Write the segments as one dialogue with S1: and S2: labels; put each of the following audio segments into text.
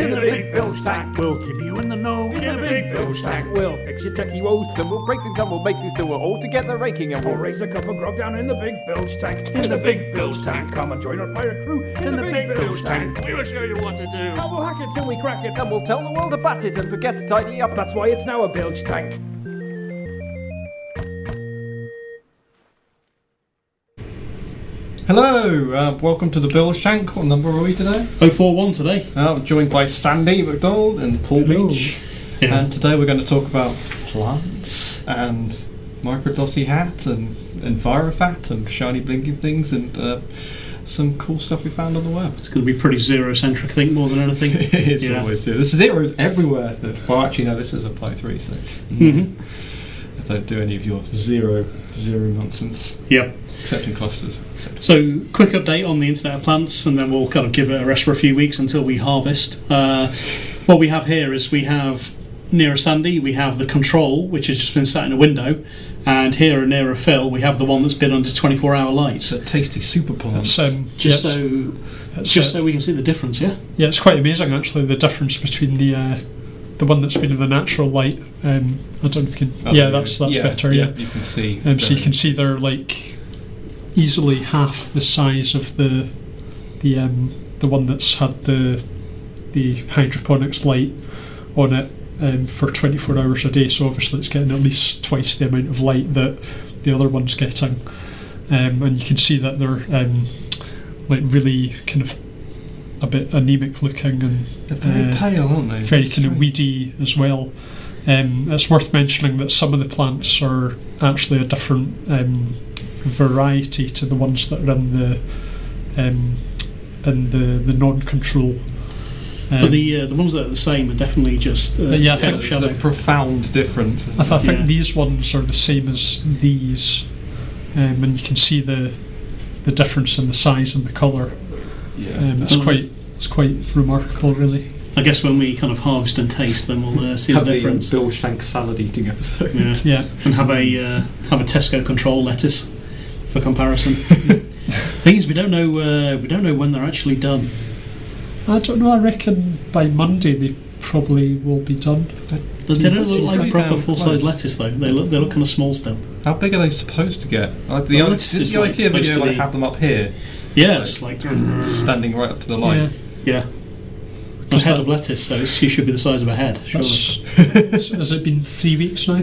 S1: in the big Bilge Tank.
S2: We'll keep you in the know
S1: In the big Bilge Tank.
S2: We'll fix your techie woes, and we'll break things and we'll make things till we're all together raking, and
S1: We'll
S2: we'll
S1: raise a cup of grog down in the big Bilge Tank. In the big Bilge Tank. Come and join our pirate crew in the big Bilge Tank.
S3: We will show you what to do.
S2: and we'll hack it till we crack it, and we'll tell the world about it and forget to tidy up.
S1: That's why it's now a Bilge Tank.
S4: Hello, welcome to the Bilge Tank. What number are we today?
S3: 041 today.
S4: I'm joined by Sandy McDonald and Paul Beach.
S3: Yeah.
S4: And today we're going to talk about plants and microdotty hat and Enviro and shiny blinking things and some cool stuff we found on the web.
S3: It's going to be pretty zero-centric, I think, more than anything.
S4: It's always zero. There's zeros everywhere. Well, actually, no, this is a Pi 3, so don't do any of your zero nonsense.
S3: Yep.
S4: Except in clusters.
S3: So, quick update on the Internet of Plants, and then we'll kind of give it a rest for a few weeks until we harvest. What we have here is we have nearer Sandy, we have the control, which has just been sat in a window, and here nearer Phil, we have the one that's been under 24-hour light.
S4: It's a tasty super plant.
S3: So we can see the difference, yeah?
S5: Yeah, it's quite amazing actually, the difference between the one that's been in the natural light. I don't know if you can. That's better. Yeah,
S4: you can see.
S5: So you can see they're like easily half the size of the one that's had the hydroponics light on it for 24 hours a day. So obviously it's getting at least twice the amount of light that the other one's getting, and you can see that they're like really kind of a bit anemic looking and
S4: they're very pale, aren't they?
S5: Very kind of weedy as well. It's worth mentioning that some of the plants are actually a different variety to the ones that are in the non-control.
S3: But the ones that are the same are definitely just
S5: I think
S4: there's a profound difference.
S5: I think these ones are the same as these, and you can see the difference in the size and the colour.
S4: Yeah,
S5: it's quite remarkable, really.
S3: I guess when we kind of harvest and taste, then we'll see the difference.
S4: Have a Bilge Tank salad eating episode.
S5: Yeah,
S3: and have a Tesco control lettuce for comparison. Thing is, we don't know when they're actually done.
S5: I don't know. I reckon by Monday they probably will be done.
S3: They don't look like proper full-size lettuce though. They look kind of small still.
S4: How big are they supposed to get? Like the IKEA video, like have them up here.
S3: Yeah, just like
S4: standing right up to the light.
S3: Yeah. A head of lettuce, so she should be the size of a head. Surely.
S5: Has it been 3 weeks now?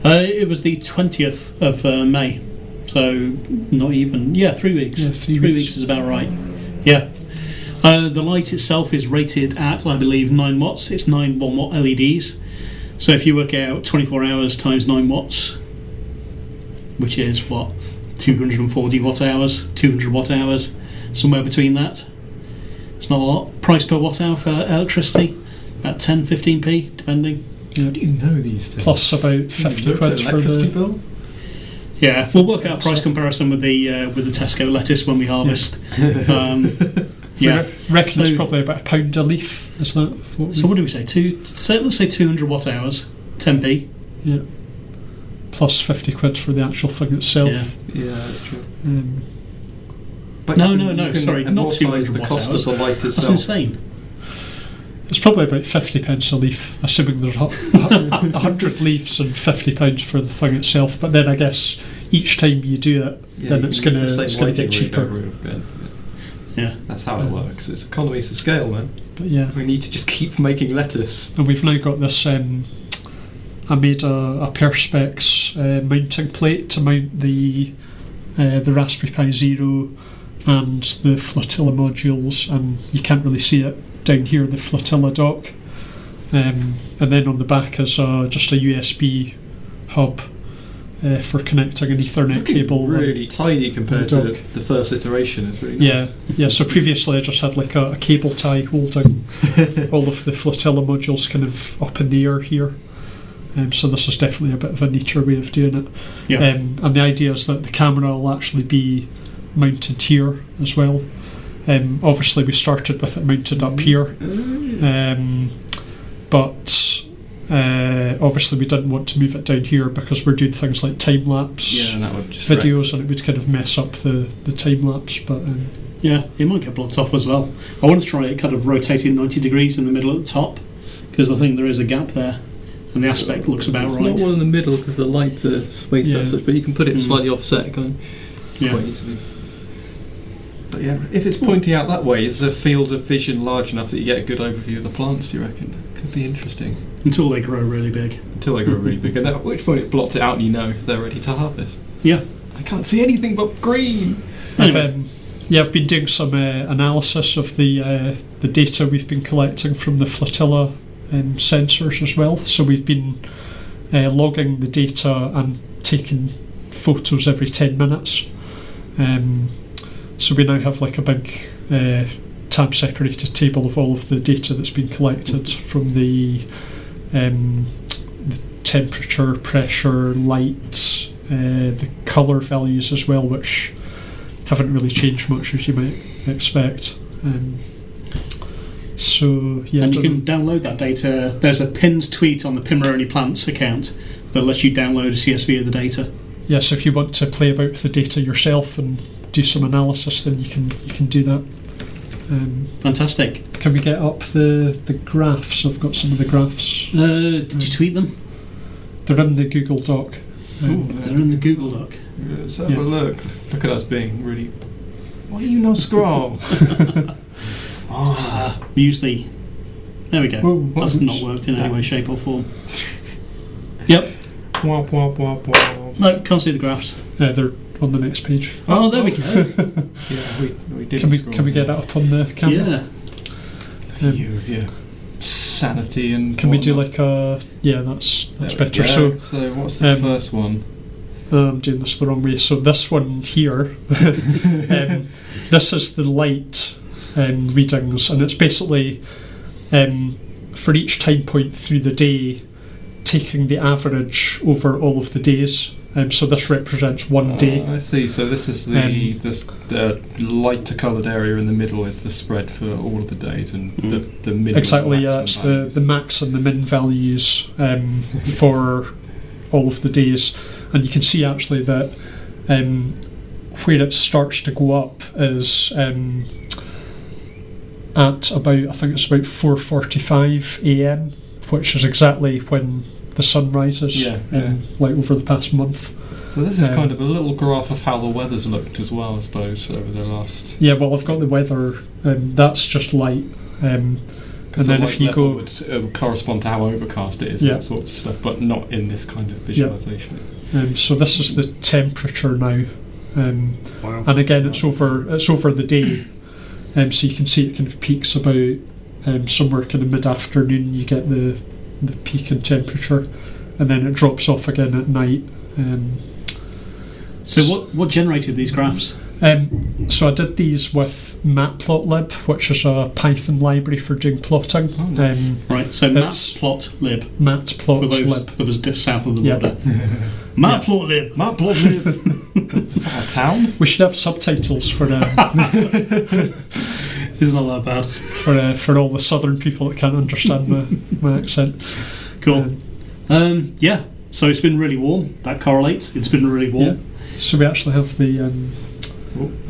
S3: It was the 20th of May, so not even. Yeah, 3 weeks.
S5: Yeah,
S3: 3 weeks is about right. Yeah. The light itself is rated at, I believe, 9 watts. It's 9 1 watt LEDs. So if you work out 24 hours times 9 watts, which is what, 240 watt hours, 200 watt hours, somewhere between that. It's not a lot. Price per watt hour for electricity, about 10-15p, depending.
S4: Yeah. How do you know these things?
S5: Plus about 50 quid for the
S4: bill.
S3: Yeah, we'll work out a price comparison with the Tesco lettuce when we harvest. Yeah,
S5: reckon it's probably about £1 a leaf. Is that?
S3: So what do we say? Let's say 200 watt hours, 10p.
S5: Yeah. Plus 50 quid for the actual thing itself.
S4: Yeah, that's true.
S3: But no, sorry, not 200
S4: the
S3: watt
S4: cost
S3: hours.
S4: of the light itself.
S3: That's insane.
S5: It's probably about 50 pence a leaf, assuming there's 100 leaves and £50 for the thing itself. But then I guess each time you do it, then it's going to get cheaper.
S3: Yeah,
S4: that's how it works. It's economies of scale, man.
S5: But yeah,
S4: we need to just keep making lettuce.
S5: And we've now got this. I made a Perspex mounting plate to mount the Raspberry Pi Zero and the Flotilla modules, and you can't really see it down here, the Flotilla dock. And then on the back is just a USB hub for connecting an Ethernet cable.
S4: Really tidy compared to the first iteration. It's really nice.
S5: Yeah. So previously I just had like a cable tie holding all of the Flotilla modules kind of up in the air here. So this is definitely a bit of a neater way of doing it.
S3: Yeah.
S5: And the idea is that the camera will actually be mounted here as well. Obviously we started with it mounted up here, but obviously we didn't want to move it down here because we're doing things like time lapse
S4: Yeah, and that would just
S5: videos, and it would kind of mess up the time lapse. But
S3: Yeah, it might get blocked off as well. I want to try it kind of rotating 90 degrees in the middle at the top, because I think there is a gap there, and the aspect looks about
S4: It's
S3: right.
S4: not one in the middle because the lights are spaced out such, but you can put it slightly offset going
S3: Yeah.
S4: quite easily. But yeah, if it's pointing out that way, is the field of vision large enough that you get a good overview of the plants, do you reckon? Could be interesting.
S3: Until they grow really big.
S4: Until they grow really big, and then at which point it blots it out and you know if they're ready to harvest.
S3: Yeah.
S4: I can't see anything but green!
S3: Anyway.
S5: I've been doing some analysis of the data we've been collecting from the flotilla sensors as well. So we've been logging the data and taking photos every 10 minutes. So we now have like a big tab separated table of all of the data that's been collected from the temperature, pressure, light, the colour values as well, which haven't really changed much as you might expect. So yeah,
S3: And you can download that data. There's a pinned tweet on the Pimmeroni Plants account that lets you download a CSV of the data.
S5: yeah. So if you want to play about with the data yourself and do some analysis, then you can do that.
S3: Fantastic.
S5: Can we get up the graphs? I've got some of the graphs.
S3: Did you tweet them?
S5: They're in the Google Doc.
S3: They're in the Google Doc.
S4: Let's have a look. Look at us being really... Why do you not scroll?
S3: Use the... There we go.
S5: Whoa,
S3: That's
S5: oops.
S3: not worked in any way, shape or form. Yep.
S4: Wah, wah, wah, wah.
S3: No, can't see the graphs.
S5: They're on the next page.
S3: Oh, there we go.
S4: Yeah, we did.
S5: Can we get it up on the camera?
S3: Yeah.
S4: Look at you with your sanity and.
S5: Can we do
S4: whatnot.
S5: like a... Yeah, that's
S4: There we
S5: better.
S4: go. So what's the
S5: um,
S4: first one?
S5: I'm doing this the wrong way. So this one here, this is the light readings, and it's basically for each time point through the day, taking the average over all of the days. So this represents one day.
S4: I see. So this is the lighter coloured area in the middle is the spread for all of the days, and the min.
S5: Exactly.
S4: and
S5: Yeah,
S4: maximum
S5: it's
S4: values.
S5: the max and the min values for all of the days, and you can see actually that where it starts to go up is at about, I think it's about 4:45 a.m., which is exactly when the sun rises.
S4: Yeah.
S5: Like over the past month.
S4: So this is kind of a little graph of how the weather's looked as well, I suppose, over the last.
S5: Yeah. Well, I've got the weather. That's just light. And then if you go,
S4: would correspond to how overcast it is,
S5: Yeah.
S4: all sorts of stuff, but not in this kind of visualization.
S5: so this is the temperature now.
S3: Wow.
S5: And again, it's over the day, so you can see it kind of peaks about somewhere kind of mid-afternoon. You get the peak in temperature, and then it drops off again at night.
S3: So what generated these graphs?
S5: So I did these with Matplotlib, which is a Python library for doing plotting.
S4: Oh, nice.
S3: Right, so
S5: It's
S3: Matplotlib, for those
S5: Matplotlib.
S3: of us just south of the
S5: Yeah.
S3: border. Matplotlib.
S4: Is that a town?
S5: We should have subtitles for
S3: Isn't all that bad.
S5: for all the southern people that can't understand my accent.
S3: Cool. Yeah, so it's been really warm. That correlates. It's been really warm.
S5: Yeah. So we actually have the.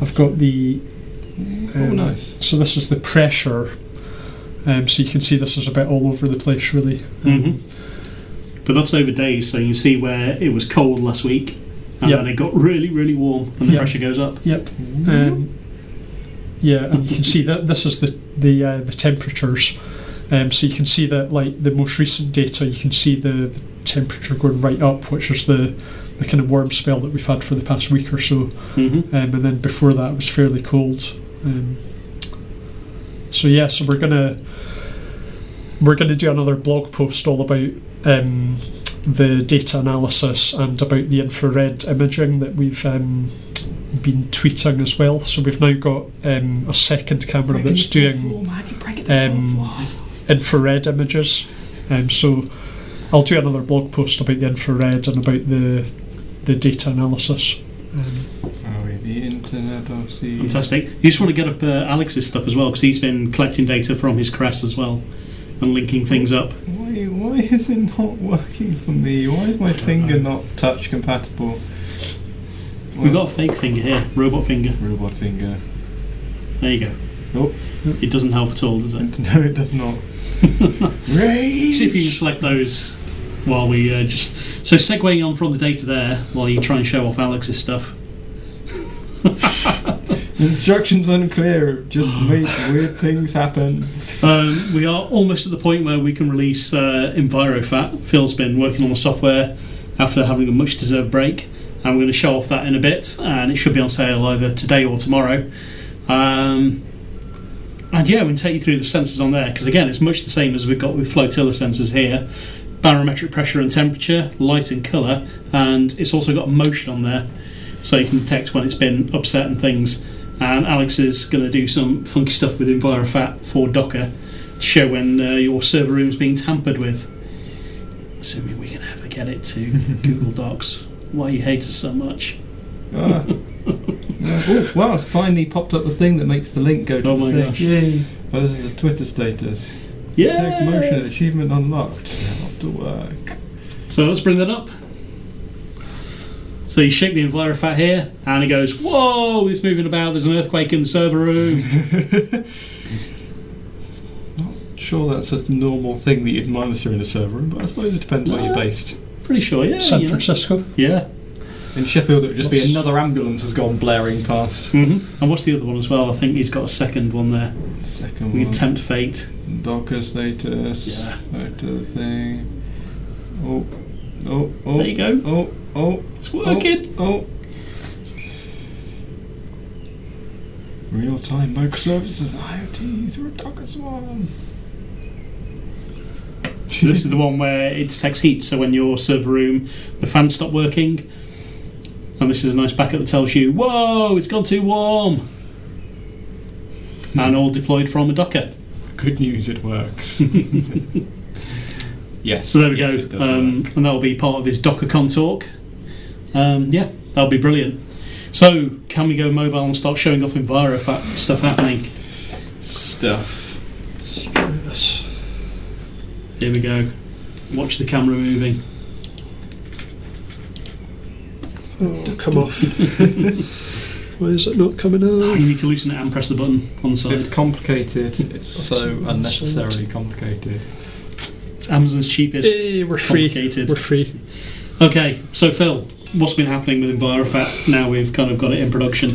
S5: I've got the.
S4: Nice.
S5: So this is the pressure. So you can see this is a bit all over the place, really.
S3: But that's over days, so you can see where it was cold last week, and
S5: Yep.
S3: then it got really, really warm, and the
S5: Yep.
S3: pressure goes up.
S5: Yep. Yeah, and you can see that this is the temperatures. So you can see that, like the most recent data, you can see the temperature going right up, which is the kind of warm spell that we've had for the past week or so. And then before that, it was fairly cold. So yeah, so we're gonna do another blog post all about the data analysis and about the infrared imaging that we've been tweeting as well. So we've now got a second camera that's doing infrared images. So I'll do another blog post about the infrared and about the data analysis.
S4: The internet, obviously.
S3: Fantastic. You just want to get up Alex's stuff as well, because he's been collecting data from his crest as well and linking things up.
S4: Why Why is it not working for me? Why is my finger not touch compatible?
S3: We've got a fake finger here, robot finger.
S4: Robot finger.
S3: There you go.
S4: Oh,
S3: It doesn't help at all, does it?
S4: no, it does not. Rage!
S3: See if you can select those while we just... So segueing on from the data there, while you try and show off Alex's stuff.
S4: Instructions unclear, just make weird things happen.
S3: We are almost at the point where we can release Enviro pHAT. Phil's been working on the software after having a much deserved break, and we're going to show off that in a bit, and it should be on sale either today or tomorrow. And yeah, we can take you through the sensors on there, because again, it's much the same as we've got with flotilla sensors here. Barometric pressure and temperature, light and colour, and it's also got motion on there, so you can detect when it's been upset and things. And Alex is going to do some funky stuff with Enviro pHAT for Docker to show when your server room is being tampered with. Assuming we can ever get it to Google Docs. Why you hate us so much.
S4: Oh, wow, it's finally popped up the thing that makes the link go to
S3: Oh
S4: the
S3: my
S4: thing.
S3: gosh.
S4: Yay. Oh, this is a Twitter status.
S3: Yeah.
S4: Tech motion achievement unlocked. Off to work.
S3: So let's bring that up. So you shake the Enviro pHAT here, and it goes, whoa, it's moving about, there's an earthquake in the server room.
S4: Not sure that's a normal thing that you'd monitor in a server room, but I suppose it depends where you're based.
S3: Pretty sure, yeah.
S5: San
S3: you know.
S5: Francisco.
S3: Yeah.
S4: In Sheffield, it would just be another ambulance has gone blaring past.
S3: And what's the other one as well? I think he's got a second one there.
S4: Second
S3: We
S4: one.
S3: can tempt fate.
S4: Docker status.
S3: Yeah.
S4: Back to the thing. Oh.
S3: There you go.
S4: Oh.
S3: It's working.
S4: Oh. Real-time microservices IoT through a Docker swarm.
S3: So this is the one where it detects heat, so when your server room, the fans stop working, and this is a nice backup that tells you, whoa, it's gone too warm, and all deployed from a Docker.
S4: Good news, it works. Yes.
S3: So there we
S4: yes,
S3: go,
S4: it does work.
S3: and that'll be part of his DockerCon talk. Yeah, that'll be brilliant. So can we go mobile and start showing off Enviro pHAT stuff happening?
S4: Stuff.
S5: Yes.
S3: Here we go. Watch the camera moving.
S5: Oh, come off. Why is it not coming
S3: Oh,
S5: off?
S3: you need to loosen it and press the button on the side.
S4: It's complicated. It's so unnecessarily complicated.
S3: It's Amazon's cheapest.
S5: Hey, we're free.
S3: Complicated.
S5: We're free.
S3: Okay, so Phil, what's been happening with Enviro pHAT now we've kind of got it in production?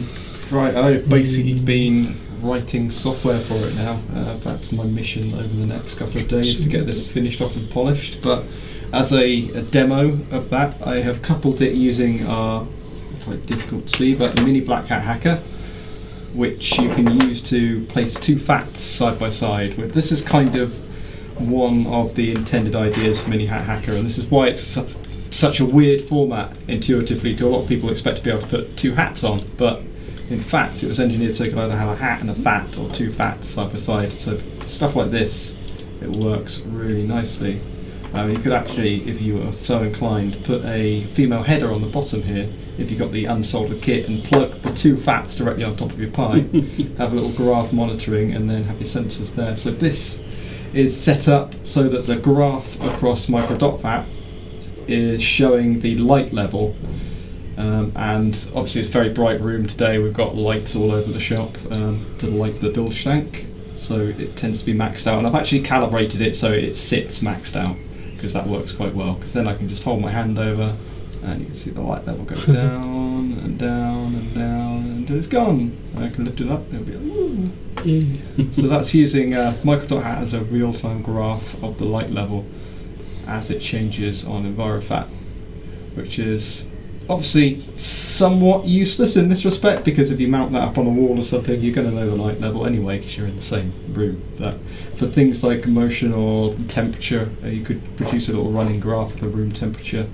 S4: Right, I've basically been writing software for it now. That's my mission over the next couple of days to get this finished off and polished. But as a demo of that, I have coupled it using quite difficult to see, but a mini black hat hacker, which you can use to place two pHATs side by side. This is kind of one of the intended ideas for mini hat hacker, and this is why it's such a weird format intuitively to a lot of people expect to be able to put two hats on, but in fact it was engineered so you could either have a hat and a pHAT or two pHATs side by side. So stuff like this, it works really nicely. You could actually, if you were so inclined, put a female header on the bottom here if you got the unsoldered kit and plug the two pHATs directly on top of your Pi, have a little graph monitoring, and then have your sensors there. So this is set up so that the graph across micro.pHAT is showing the light level, and obviously it's a very bright room today. We've got lights all over the shop to light the Bilge Tank, so it tends to be maxed out, and I've actually calibrated it so it sits maxed out, because that works quite well, because then I can just hold my hand over and you can see the light level go down and down and down until it's gone. And I can lift it up and it'll be like, woo.
S5: Yeah.
S4: So that's using micro.hat as a real-time graph of the light level as it changes on Enviro pHAT, which is obviously somewhat useless in this respect, because if you mount that up on a wall or something, you're going to know the light level anyway because you're in the same room. But for things like motion or temperature, you could produce a little running graph of the room temperature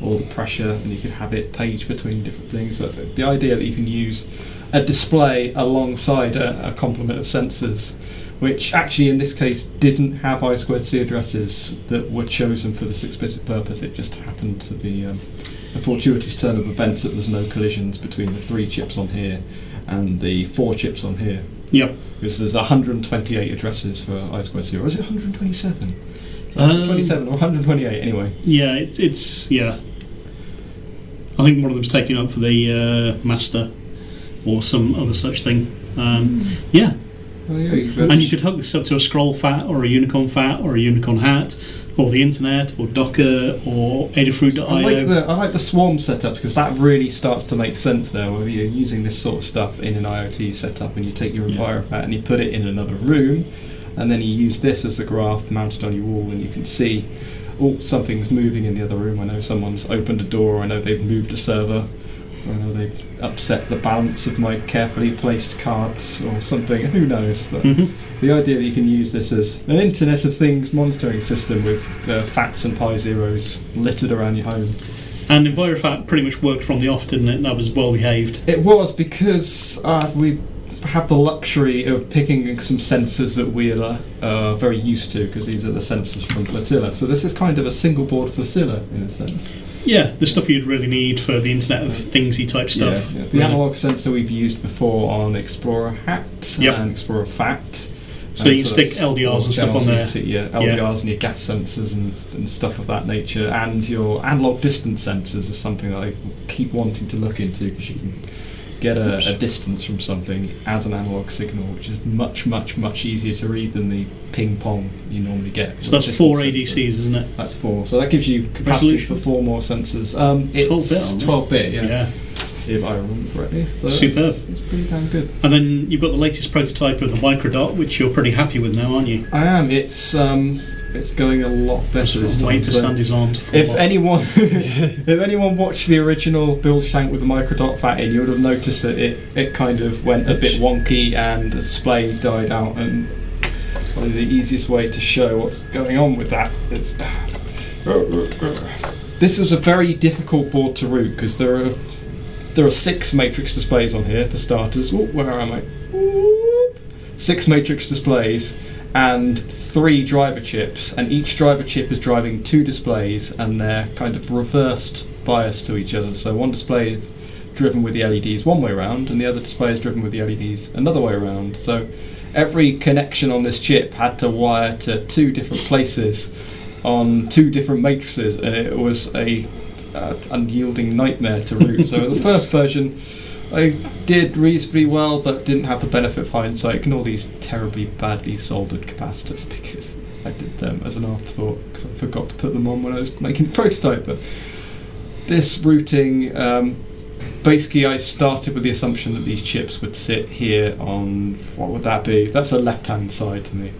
S4: or the pressure, and you could have it page between different things. But the idea that you can use a display alongside a complement of sensors, which actually in this case didn't have I2C addresses that were chosen for this explicit purpose. It just happened to be a fortuitous turn of events that there's no collisions between the 3 chips on here and the 4 chips on here.
S3: Yep.
S4: Because there's 128 addresses for I2C, or is it 127? 127 or 128 anyway.
S3: Yeah, it's yeah. I think one of them's taken up for the Master or some other such thing. Yeah.
S4: Oh, yeah,
S3: And you could hook this up to a scroll pHAT or a unicorn pHAT or a unicorn hat or the internet or Docker or Adafruit.io.
S4: I like the swarm setups because that really starts to make sense there, where you're using this sort of stuff in an IoT setup and you take your Enviro pHAT and you put it in another room and then you use this as a graph mounted on your wall and you can see, oh, something's moving in the other room. I know someone's opened a door, I know they've moved a server, I know they've upset the balance of my carefully placed cards or something, who knows. But the idea that you can use this as an Internet of Things monitoring system with FATs and Pi zeros littered around your home.
S3: And Enviro pHAT pretty much worked from the off, didn't it? That was well behaved.
S4: It was, because we have the luxury of picking some sensors that we're very used to, because these are the sensors from Flotilla. So this is kind of a single board Flotilla in a sense.
S3: Yeah, the stuff you'd really need for the Internet of Thingsy type stuff.
S4: Yeah. The analog sensor we've used before on Explorer HAT and Explorer pHAT.
S3: So you can stick LDRs and stuff on there.
S4: LDRs and your gas sensors and stuff of that nature. And your analog distance sensors is something that I keep wanting to look into, because you can get a distance from something as an analog signal, which is much, much, much easier to read than the ping pong you normally get.
S3: So that's 4 ADCs, isn't it?
S4: That's 4. So that gives you capacity
S3: Resolution?
S4: for 4 more sensors. It's 12-bit, yeah. If I remember correctly. So
S3: superb.
S4: It's pretty damn good.
S3: And then you've got the latest prototype of the microdot, which you're pretty happy with now, aren't you?
S4: I am. It's going a lot better this time.
S3: Waiting for Sandy's arm to fall
S4: If
S3: off.
S4: anyone watched the original Bilge Tank with the microdot pHAT in, you would have noticed that it kind of went a bit wonky and the display died out. And probably the easiest way to show what's going on with that is this is a very difficult board to root, because there are 6 matrix displays on here for starters. Ooh, where am I? 6 matrix displays and 3 driver chips, and each driver chip is driving 2 displays, and they're kind of reversed bias to each other. So one display is driven with the LEDs one way around, and the other display is driven with the LEDs another way around. So every connection on this chip had to wire to 2 different places on 2 different matrices, and it was a unyielding nightmare to root. So the first version I did reasonably well, but didn't have the benefit of hindsight. Ignore these terribly badly soldered capacitors, because I did them as an afterthought, because I forgot to put them on when I was making the prototype. But this routing, basically I started with the assumption that these chips would sit here on, what would that be? That's a left-hand side to me.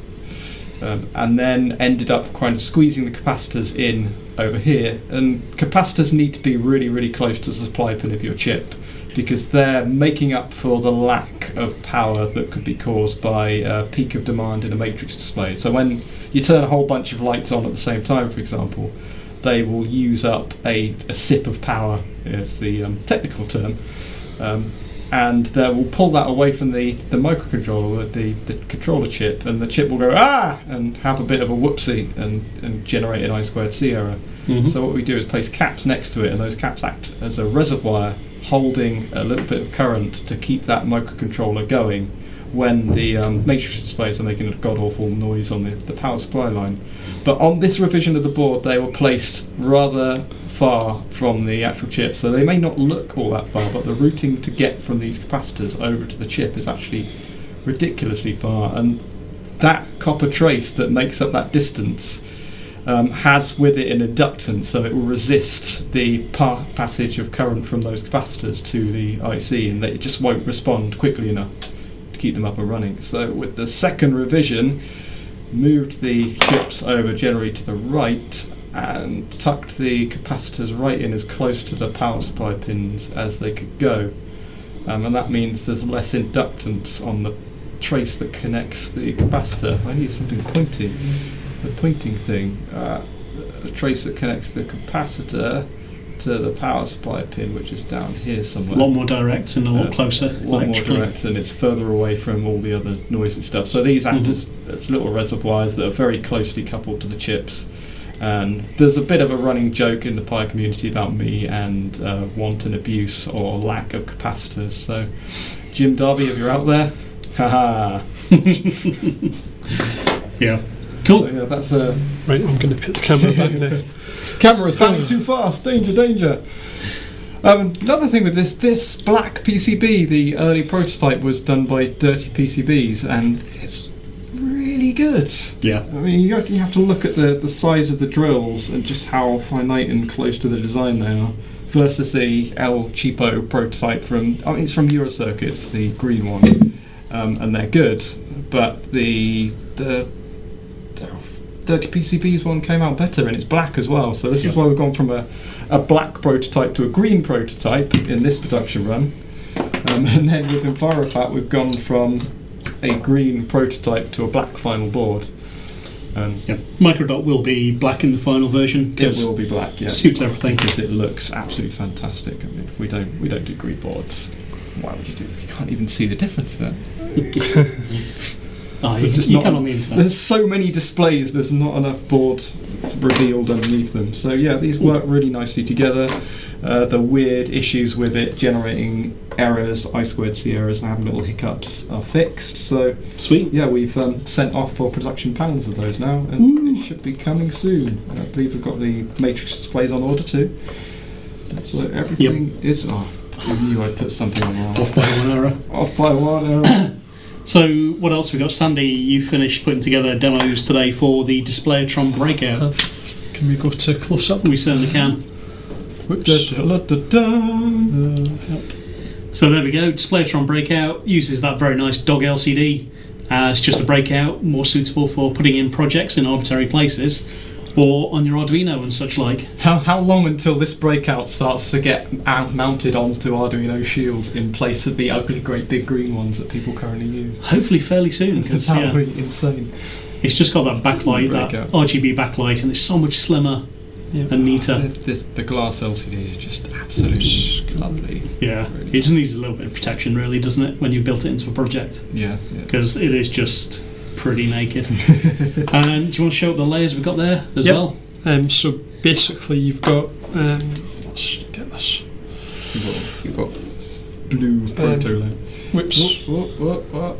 S4: And then ended up kind of squeezing the capacitors in over here. And capacitors need to be really, really close to the supply pin of your chip, because they're making up for the lack of power that could be caused by a peak of demand in a matrix display. So when you turn a whole bunch of lights on at the same time, for example, they will use up a sip of power, is the technical term, and they will pull that away from the microcontroller, the controller chip, and the chip will go and have a bit of a whoopsie and generate an I2C error. So what we do is place caps next to it, and those caps act as a reservoir holding a little bit of current to keep that microcontroller going when the matrix displays are making a god-awful noise on the power supply line. But on this revision of the board, they were placed rather far from the actual chip, so they may not look all that far, but the routing to get from these capacitors over to the chip is actually ridiculously far, and that copper trace that makes up that distance has with it an inductance, so it will resist the passage of current from those capacitors to the IC, and it just won't respond quickly enough to keep them up and running. So with the second revision, moved the chips over generally to the right and tucked the capacitors right in as close to the power supply pins as they could go, and that means there's less inductance on the trace that connects the capacitor. I need something pointy. The pointing thing, the trace that connects the capacitor to the power supply pin, which is down here somewhere.
S3: A lot more direct and a lot closer.
S4: A lot more direct, and it's further away from all the other noise and stuff. So these act as little reservoirs that are very closely coupled to the chips. And there's a bit of a running joke in the Pi community about me and wanton abuse or lack of capacitors. So, Jim Darby, if you're out there, haha.
S3: Yeah. Cool.
S4: So yeah, that's a
S5: Right, I'm going to put the camera back now.
S4: camera's panning too fast. Danger, danger. Another thing with this black PCB, the early prototype was done by Dirty PCBs, and it's really good.
S3: Yeah.
S4: I mean, you have to look at the size of the drills and just how finite and close to the design they are, versus the El Cheapo prototype it's from Eurocircuits, the green one, and they're good, but the Dirty PCBs one came out better, and it's black as well. So this is why we've gone from a black prototype to a green prototype in this production run, and then with Enviro pHAT we've gone from a green prototype to a black final board.
S3: Microdot will be black in the final version.
S4: It will be black. Yeah,
S3: suits everything
S4: because it looks absolutely fantastic. I mean, if we don't do green boards, why would you do? You can't even see the difference then.
S3: You can on the internet.
S4: There's so many displays, there's not enough boards revealed underneath them. So yeah, these work really nicely together. The weird issues with it generating errors, I2C errors, and having little hiccups are fixed. So
S3: Sweet.
S4: Yeah, we've sent off for production panels of those now, and it should be coming soon. I believe we've got the matrix displays on order too. So everything is off. I knew I'd put something on wrong.
S3: Off by 1 error.
S4: Off by 1 error.
S3: So what else we got? Sandy, you finished putting together demos today for the Display-o-tron breakout.
S5: Can we go to close up?
S3: We certainly can.
S5: Whoops. Help.
S3: So there we go. Display-o-tron breakout uses that very nice dog LCD as just a breakout, more suitable for putting in projects in arbitrary places or on your Arduino and such like.
S4: How long until this breakout starts to get mounted onto Arduino shields in place of the ugly great big green ones that people currently use?
S3: Hopefully fairly soon, because
S4: that would be insane.
S3: It's just got that backlight, that RGB backlight, and it's so much slimmer and neater.
S4: The glass LCD is just absolutely lovely.
S3: Yeah, really it just needs a little bit of protection, really, doesn't it, when you built it into a project?
S4: Yeah.
S3: Because it is just pretty naked. And do you want to show up the layers we've got there as well?
S5: So basically you've got let's get this.
S4: You've got blue proto layer.
S5: Whoops.
S4: What?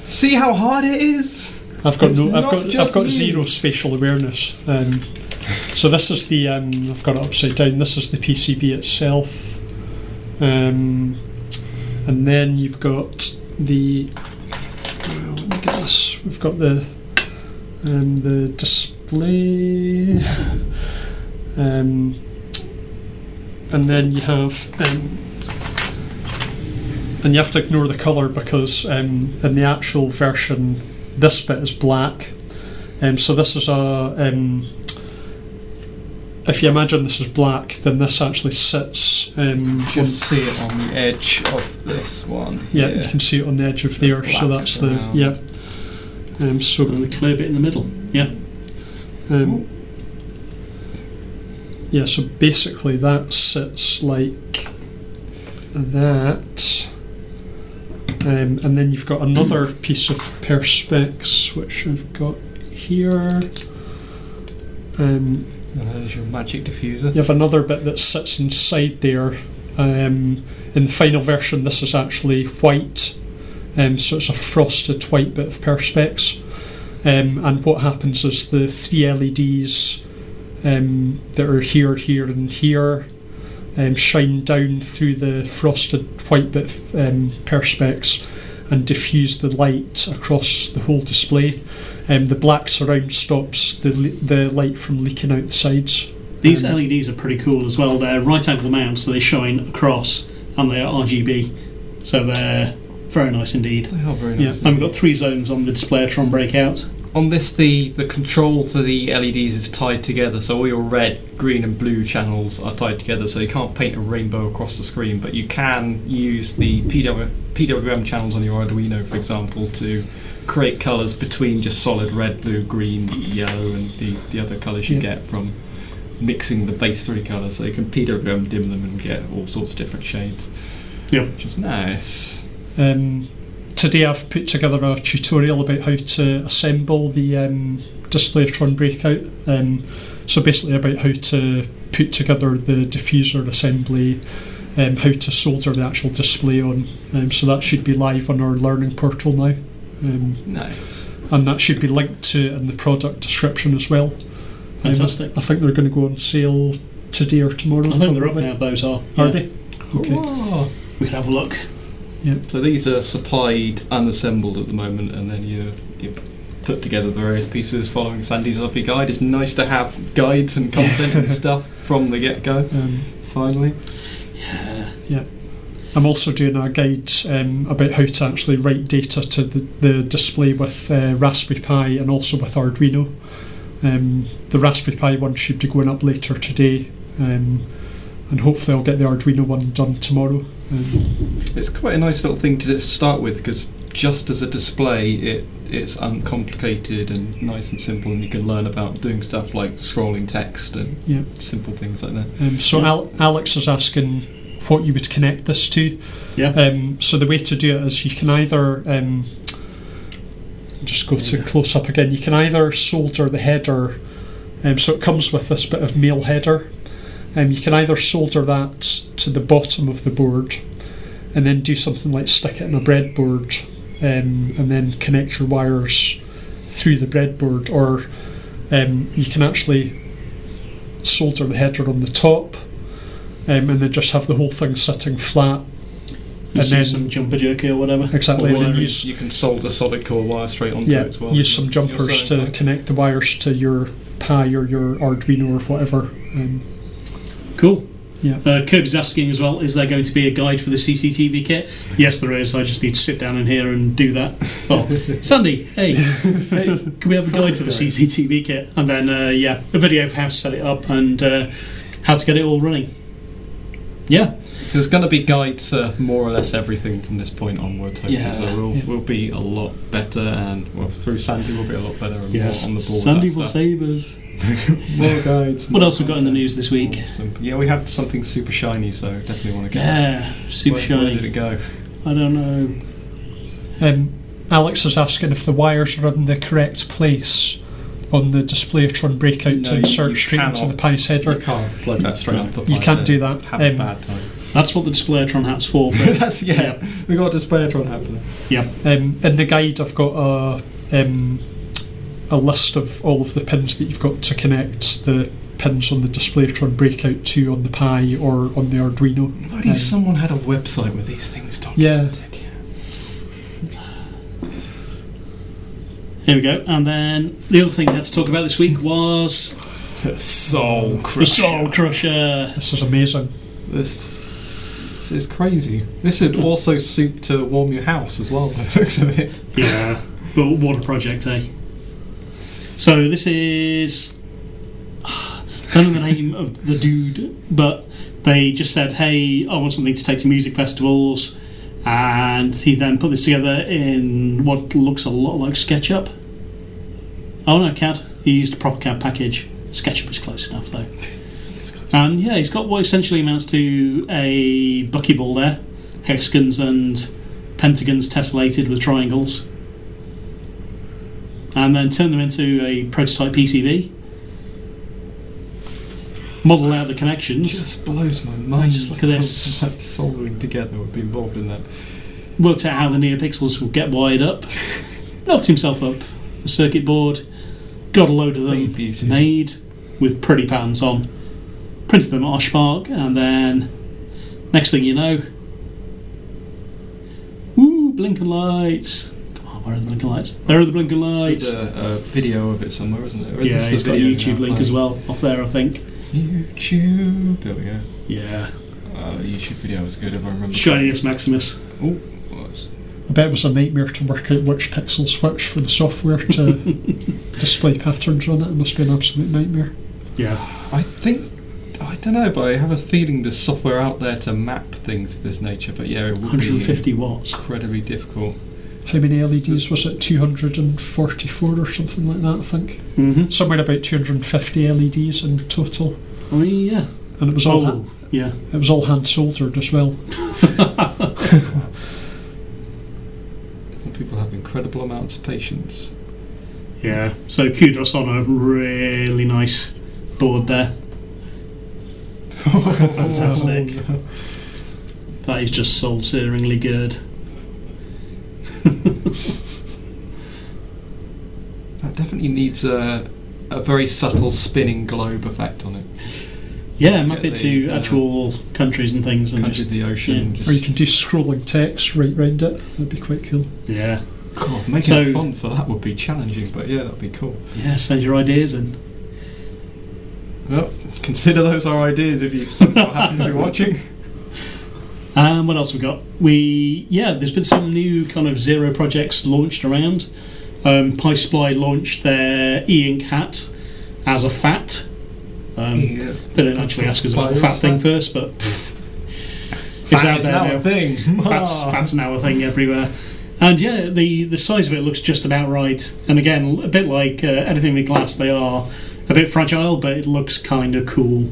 S4: See how hard it is?
S5: I've got zero spatial awareness. So this is the I've got it upside down. This is the PCB itself, and then you've got the. Let me get this. We've got the display, and then you have. And you have to ignore the colour because in the actual version this bit is black. So this is if you imagine this is black, then this actually sits
S4: you can see it on the edge of this one.
S5: Yeah, you can see it on the edge of there, so that's the so
S3: and the clear bit in the middle.
S5: So basically that sits like that. And then you've got another piece of perspex which I've got here.
S4: There's your magic diffuser.
S5: You have another bit that sits inside there. In the final version this is actually white, so it's a frosted white bit of perspex. And what happens is the 3 LEDs that are here, here and here shine down through the frosted white bit of perspex and diffuse the light across the whole display. The black surround stops the light from leaking out the sides.
S3: These LEDs are pretty cool as well. They're right angle mounts, so they shine across, and they are RGB, so they're very nice indeed.
S4: They are very nice.
S3: And we've got 3 zones on the Display-o-tron breakout.
S4: On this, the control for the LEDs is tied together, so all your red, green and blue channels are tied together, so you can't paint a rainbow across the screen, but you can use the PWM channels on your Arduino, for example, to create colours between just solid red, blue, green, yellow and the other colours you get from mixing the base 3 colours, so you can PWM dim them and get all sorts of different shades, which is nice.
S5: Today I've put together a tutorial about how to assemble the Display-o-tron breakout. So basically about how to put together the diffuser assembly, how to solder the actual display on. So that should be live on our learning portal now.
S4: Nice.
S5: and that should be linked to in the product description as well.
S3: Fantastic.
S5: I think they're going to go on sale today or tomorrow.
S3: I think they're up
S5: probably.
S3: now, those are.
S5: Are
S3: Yeah.
S5: they? Okay.
S4: Oh.
S3: We could have a look.
S4: So these are supplied unassembled at the moment, and then you put together the various pieces following Sandy's lovely guide. It's nice to have guides and content and stuff from the get-go, finally.
S3: Yeah.
S5: I'm also doing a guide about how to actually write data to the display with Raspberry Pi and also with Arduino. The Raspberry Pi one should be going up later today, and hopefully I'll get the Arduino one done tomorrow.
S4: It's quite a nice little thing to start with, because just as a display, it's uncomplicated and nice and simple, and you can learn about doing stuff like scrolling text and simple things like that.
S5: So Alex is asking what you would connect this to. So the way to do it is you can either just go to close up again. You can either solder the header, so it comes with this bit of male header. You can either solder that to the bottom of the board and then do something like stick it in a breadboard, and then connect your wires through the breadboard, or you can actually solder the header on the top, and then just have the whole thing sitting flat.
S3: And then some jumper jerky or whatever.
S5: Exactly.
S3: Or
S5: And then use,
S4: you can solder solid core wire straight onto it as well.
S5: use some jumpers to connect the wires to your Pi or your Arduino or whatever.
S3: Cool.
S5: Yeah.
S3: Kirby's asking as well, is there going to be a guide for the CCTV kit? Yes, there is. I just need to sit down in here and do that. Oh, Sandy, hey, can we have a guide for the CCTV kit? And then, a video of how to set it up and how to get it all running. Yeah.
S4: There's going to be guides for more or less everything from this point onwards. So we'll be a lot better, and through Sandy we'll be a lot better and more on the ball.
S3: Sandy will save us.
S4: More guides.
S3: What else we got in the news this week?
S4: Awesome. Yeah, we had something super shiny, so definitely want to get
S3: super shiny.
S4: Where did it go?
S3: I don't know.
S5: Alex is asking if the wires are in the correct place on the Display-o-tron breakout to insert straight into the Pi's header.
S4: You can't plug that straight onto the Pi's
S5: You can't
S4: header.
S5: do that.
S4: Have a bad time.
S3: That's what the Display-o-tron hat's for. But
S4: we got a Display-o-tron happening.
S3: Yeah.
S5: In the guide, I've got a list of all of the pins that you've got to connect the pins on the Display-o-tron breakout to on the Pi or on the Arduino.
S4: Someone had a website with these things documented.
S3: Here we go. And then the other thing I had to talk about this week was
S4: the Soul Crusher.
S3: The Soul Crusher.
S5: This is amazing.
S4: This is crazy. This would also suit to warm your house as well, by the looks of it.
S3: Yeah, but what a project, eh? So this is, I don't know the name of the dude, but they just said, hey, I want something to take to music festivals, and he then put this together in what looks a lot like SketchUp. Oh no, CAD. He used a proper CAD package. SketchUp is close enough though. And yeah, he's got what essentially amounts to a buckyball there, hexagons and pentagons tessellated with triangles, and then turn them into a prototype PCB. Model out the connections.
S4: It just blows my mind.
S3: Just look at this.
S4: Soldering together would be involved in that.
S3: Worked out how the neopixels would get wired up. Knocked himself up a circuit board. Got a load of them made with pretty patterns on. Printed them at Oshmark, and then next thing you know, woo, blinking lights. Come on, where are the blinking lights? There are the blinking lights.
S4: There's a video of it somewhere, isn't there?
S3: Yeah, he's got a YouTube link as well off there, I think.
S4: YouTube. There we go.
S3: Yeah.
S4: YouTube video was good if I remember.
S3: Shininess Maximus.
S4: Oh,
S5: I bet it was a nightmare to work out which pixel switch for the software to display patterns on it. It must be an absolute nightmare.
S3: Yeah.
S4: I don't know, but I have a feeling there's software out there to map things of this nature. But yeah, it would
S3: 150
S4: be
S3: watts.
S4: Incredibly difficult.
S5: How many LEDs was it? 244 or something like that, I think.
S3: Mm-hmm.
S5: Somewhere about 250 LEDs in total.
S3: I mean, yeah.
S5: And it was all it was all hand soldered as well.
S4: Some people have incredible amounts of patience.
S3: Yeah. So kudos on a really nice board there. Fantastic.
S4: Oh, no.
S3: That is just soul-searingly good.
S4: It definitely needs a very subtle spinning globe effect on it.
S3: Yeah, map
S4: Get
S3: it to
S4: the,
S3: actual countries and things, and
S4: Countries
S3: just
S4: of the ocean.
S5: Or you can do scrolling text right round it. That'd be quite cool.
S3: yeah,
S4: God, making
S3: So-
S4: a font for that would be challenging, but yeah, that'd be cool.
S3: yeah. Send your ideas in.
S4: Well, consider those our ideas if you somehow happen to be watching.
S3: What else we got? There's been some new kind of Zero projects launched around. PySply launched their e-ink hat as a pHAT. They didn't actually ask us about the pHAT thing first, but it's out there now.
S4: a thing.
S3: pHAT's now a thing everywhere. And yeah, the size of it looks just about right. And again, a bit like anything with glass, they are a bit fragile, but it looks kind of cool.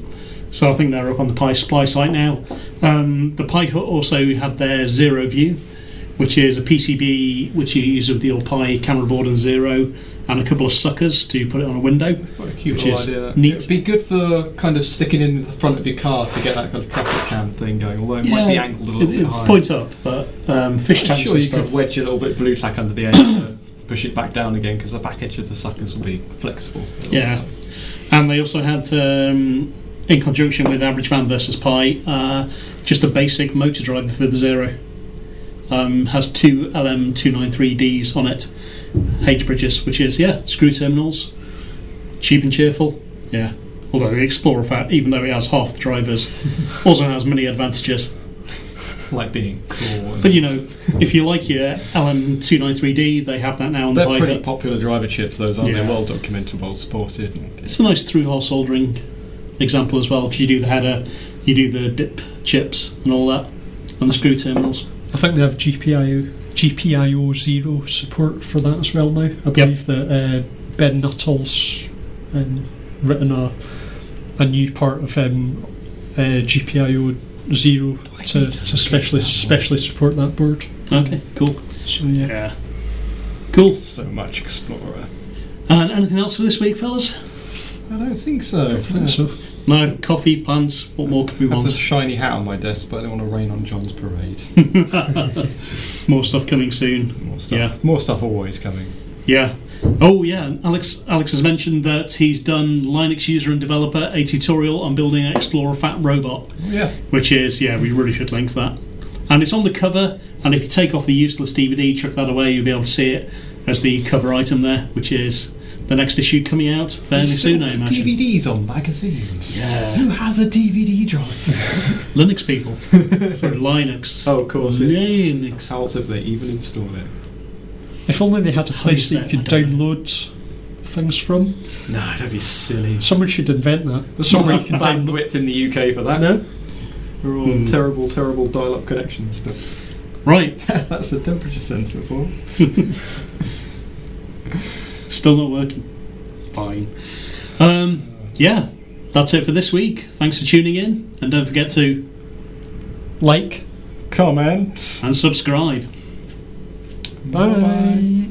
S3: So I think they're up on the PySply site now. The pHAT also had their Zero View, which is a PCB which you use with your Pi camera board and Zero, and a couple of suckers to put it on a window.
S4: Quite a cute
S3: Which
S4: little
S3: is
S4: idea.
S3: neat.
S4: It'd be good for kind of sticking in the front of your car to get that kind of traffic cam thing going, although it might be angled a little bit higher.
S3: Point up, but fish
S4: I'm
S3: tanks
S4: sure
S3: and
S4: you
S3: stuff.
S4: could wedge a little bit of blue tack under the edge to push it back down again, because the back edge of the suckers will be flexible.
S3: Yeah. And they also had, in conjunction with Average Man versus Pi, just a basic motor driver for the Zero. Has two LM293Ds on it, H bridges, which is screw terminals, cheap and cheerful. Yeah. Although the Explorer pHAT, even though it has half the drivers, also has many advantages.
S4: Like being cool.
S3: But if you like your LM293D, they have that now on the
S4: They're pretty
S3: Pi.
S4: popular driver chips, those, aren't
S3: Yeah.
S4: they? Well documented, well supported.
S3: It's a nice through-hole soldering example as well, because you do the header, you do the dip chips and all that, and the screw terminals.
S5: I think they have GPIO 0 support for that as well now. I believe that Ben Nuttall's written a new part of GPIO 0 to specially support that board.
S3: Okay, cool.
S5: So yeah.
S3: Yeah. Cool.
S4: So much Explorer.
S3: And anything else for this week, fellas?
S4: I don't think so.
S5: I think so.
S3: No, coffee, plans, what more could we
S4: I have
S3: want?
S4: this shiny hat on my desk, but I don't want to rain on John's parade.
S3: More stuff coming soon.
S4: More stuff.
S3: Yeah.
S4: More stuff always coming.
S3: Yeah. Oh yeah, and Alex has mentioned that he's done Linux user and developer a tutorial on building an Explorer pHAT robot.
S4: Yeah.
S3: Which is, we really should link that. And it's on the cover, and if you take off the useless DVD, chuck that away, you'll be able to see it as the cover item there, which is the next issue coming out fairly soon, I imagine.
S4: DVDs on magazines.
S3: Yeah.
S4: Who has a DVD drive?
S3: Linux people. Sorry, Linux.
S4: Oh, of course.
S3: Linux.
S4: How else have they even installed it?
S5: If only they had a place
S3: do you
S5: that you
S3: say-
S5: could
S3: I don't
S5: download things from.
S4: No, don't be silly.
S5: Someone should invent that.
S4: There's
S5: Somewhere
S4: not
S5: you
S4: enough
S5: can download.
S4: bandwidth in the UK for that.
S5: No?
S4: We're all terrible, terrible dial-up connections. But
S3: Right.
S4: that's the temperature sensor for.
S3: Still not working. Fine. That's it for this week. Thanks for tuning in, and don't forget to
S5: Like.
S4: Comment.
S3: and subscribe.
S5: Bye.